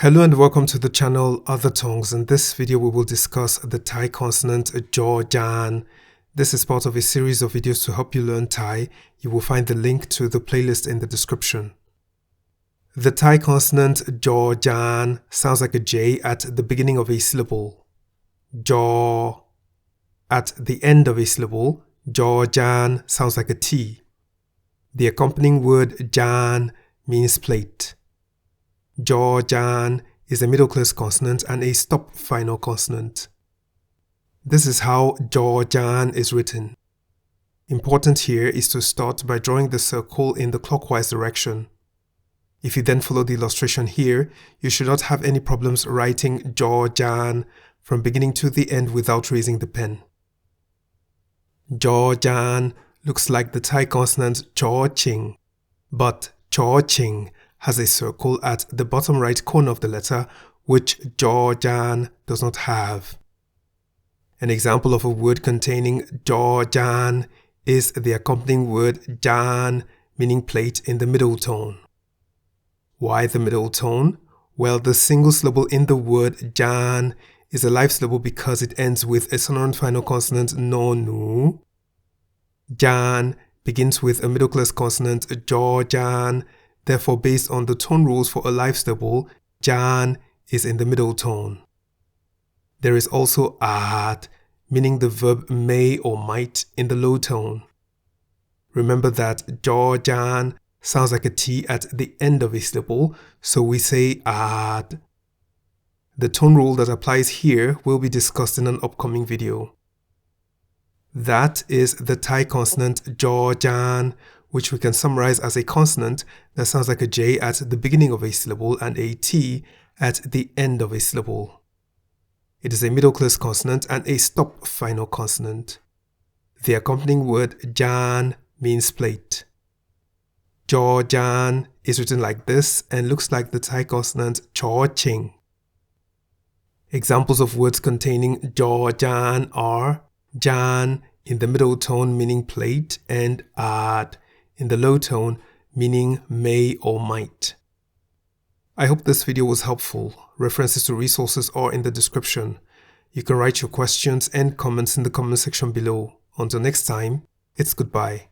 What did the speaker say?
Hello and welcome to the channel Other Tongues. In this video we will discuss the Thai consonant Jaw-Jan. This is part of a series of videos to help you learn Thai. You will find the link to the playlist in the description. The Thai consonant Jaw-Jan sounds like a J at the beginning of a syllable. Jaw. At the end of a syllable, Jaw-Jan sounds like a T. The accompanying word Jan means plate. Jaw-Jan is a middle-case consonant and a stop final consonant. This is how Jaw-Jan is written. Important here is to start by drawing the circle in the clockwise direction. If you then follow the illustration here, you should not have any problems writing Jaw-Jan from beginning to the end without raising the pen. Jaw-Jan looks like the Thai consonant Chaw-Ching, but Chaw-Ching has a circle at the bottom right corner of the letter, which Jaw-Jan does not have. An example of a word containing Jaw-Jan is the accompanying word Jan, meaning plate, in the middle tone. Why the middle tone? Well, the single syllable in the word Jan is a live syllable because it ends with a sonorant final consonant no-nu. Jan begins with a middle-class consonant Jaw-Jan. Therefore, based on the tone rules for a live syllable, Jan is in the middle tone. There is also at, meaning the verb may or might, in the low tone. Remember that Jaw-Jan sounds like a T at the end of a syllable, so we say at. The tone rule that applies here will be discussed in an upcoming video. That is the Thai consonant Jaw-Jan, which we can summarize as a consonant that sounds like a J at the beginning of a syllable and a T at the end of a syllable. It is a middle-class consonant and a stop final consonant. The accompanying word Jan means plate. Jaw-Jan is written like this and looks like the Thai consonant Chaw-Ching. Examples of words containing Jaw-Jan are Jan in the middle tone meaning plate and ad in the low tone meaning may or might. I hope this video was helpful. References to resources are in the description. You can write your questions and comments in the comment section below. Until next time, it's goodbye.